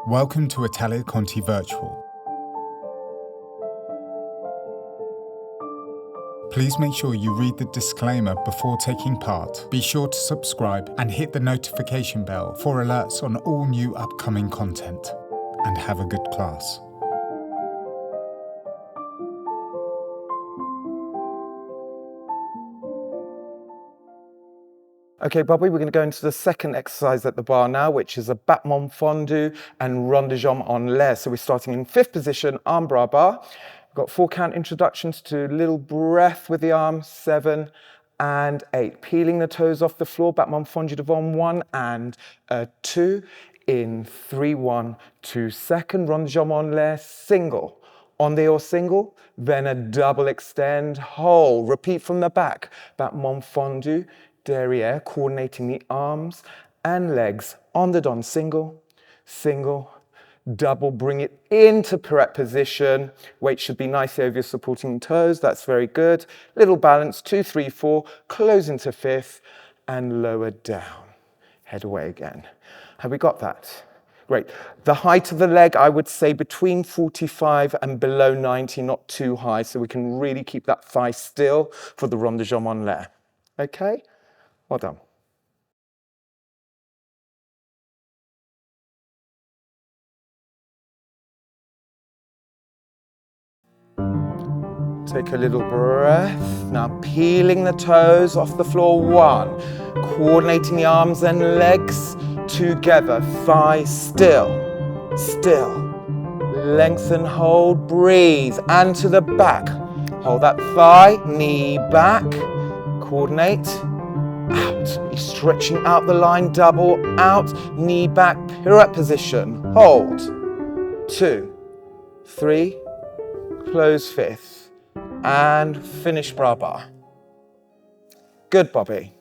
Welcome to Italia Conti Virtual. Please make sure you read the disclaimer before taking part. Be sure to subscribe and hit the notification bell for alerts on all new upcoming content. And have a good class. Okay, Bobby, we're going to go into the second exercise at the bar now, which is a Battement Fondu and rond de jambe en l'air. So we're starting in fifth position, arm bras bar. We've got 4 count introductions to little breath with the arm, 7 and 8. Peeling the toes off the floor, Battement Fondu devant 1 and 2. In 3, 1, 2, second, rond de jambe en l'air, single. On the or single, then a double extend, hold. Repeat from the back, Battement Fondu, derrière, coordinating the arms and legs on the don, single, single, double, bring it into pirouette position. Weight should be nicely over your supporting toes, that's very good. Little balance, 2, 3, 4, close into fifth and lower down. Head away again. Have we got that? Great. The height of the leg, I would say between 45 and below 90, not too high, so we can really keep that thigh still for the rond de jambe en l'air. Okay? Well done. Take a little breath. Now peeling the toes off the floor. 1. Coordinating the arms and legs together. Thigh still. Still. Lengthen, hold, breathe. And to the back. Hold that thigh. Knee back. Coordinate. Out. You're stretching out the line, double out, knee back, pirouette position. Hold. 2, 3, close fifth, and finish bras bar. Good, Bobby.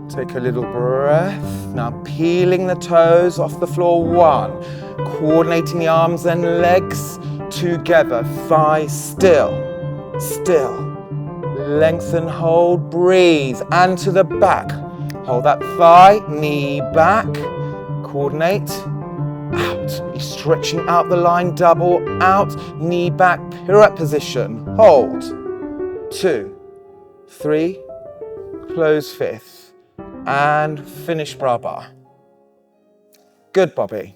Take a little breath. Now peeling the toes off the floor. 1. Coordinating the arms and legs together. Thigh still. Still. Lengthen, hold, breathe. And to the back. Hold that thigh. Knee back. Coordinate. Out. You're stretching out the line. Double out. Knee back. Pirouette position. Hold. 2, 3. Close fifth. And finish bras bar. Good, Bobby.